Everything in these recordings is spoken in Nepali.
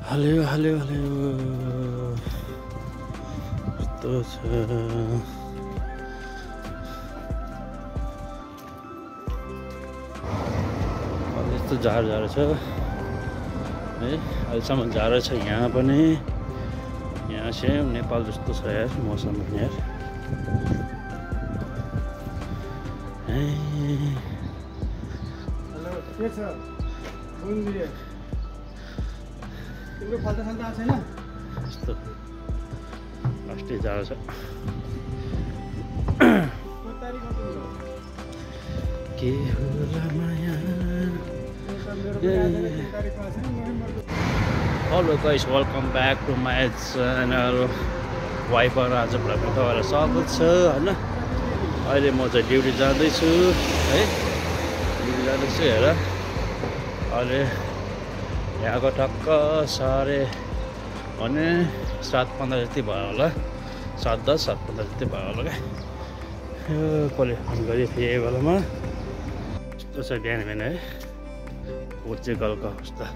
Hello, hello, hello. Yस्तो छ यस्तो जाडो छ है अहिलेसम्म जाडो छ यहाँ पनि यहाँ सेम नेपाल जस्तो छ यार मौसम पनि यार हेलो के छ फोन दिए तिम्रो फाल्टा फाल्टा छैन यस्तो अस्ति जाडो छ के होला माया Hello guys, welcome back to my channel. वाइपर आज भ्लगमा तपाईँलाई स्वागत छ हैन अहिले म चाहिँ ड्युटी जाँदैछु है ड्युटी जाँदैछु हेर अहिले यहाँको टक्क 7:15 जति भयो होला 7:10 7:15 जति भयो होला क्या यो कसले फोन गरेको थिएँ यही बेलामा यस्तो छ बिहान बिहान है पोर्चुगलको अवस्था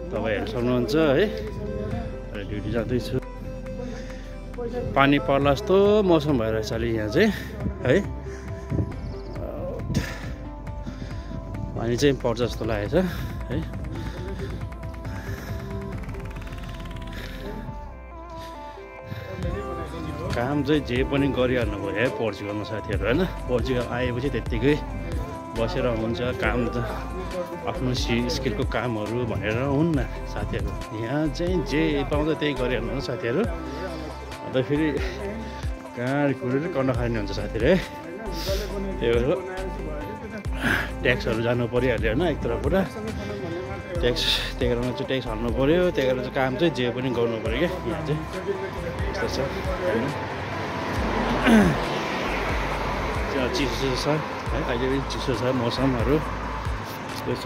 तपाईँहरू सक्नुहुन्छ है अहिले ड्युटी जाँदैछु पानी पर्ला जस्तो मौसम भइरहेछ अलि यहाँ चाहिँ है पानी चाहिँ पर्छ जस्तो लागेको छ है काम चाहिँ जे पनि गरिहाल्नु भयो है पोर्चुगलमा साथीहरू होइन पोर्चुगल आएपछि त्यत्तिकै बसेर हुन्छ काम त आफ्नो स्किलको कामहरू भनेर हुन्न साथीहरू यहाँ चाहिँ जे पाउँछ त्यही गरिहाल्नु हुन्छ साथीहरू अन्त फेरि कहाँ कुरेर कन्न खाने हुन्छ साथीहरू है त्यही भएर ट्याक्सहरू जानु परिहाल्यो होइन एक तरफबाट ट्याक्स त्यही कारण चाहिँ ट्याक्स हाल्नु पऱ्यो त्यही कारण चाहिँ काम चाहिँ जे पनि गर्नु पऱ्यो क्या यहाँ चाहिँ यस्तो छ होइन चिसो छ है अहिले पनि चिसो छ मौसमहरू यस्तो छ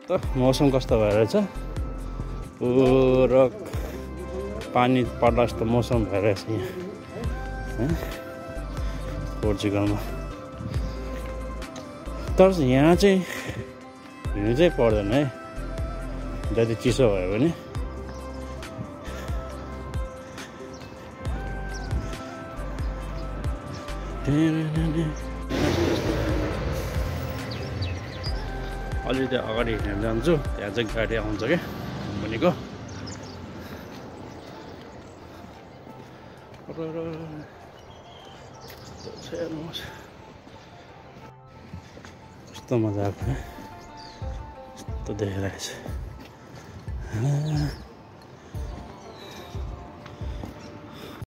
त मौसम कस्तो भएर छ पुरा पानी पर्ला जस्तो मौसम भइरहेछ यहाँ पोर्चुगलमा तर यहाँ चाहिँ हिँड्नु चाहिँ पर्दैन है जति चिसो भयो भने अलिकति अगाडि हिँडेर जान्छु त्यहाँ चाहिँ गाडी आउँछ क्या भनेको कस्तो मजा आएको यस्तो देखिरहेछ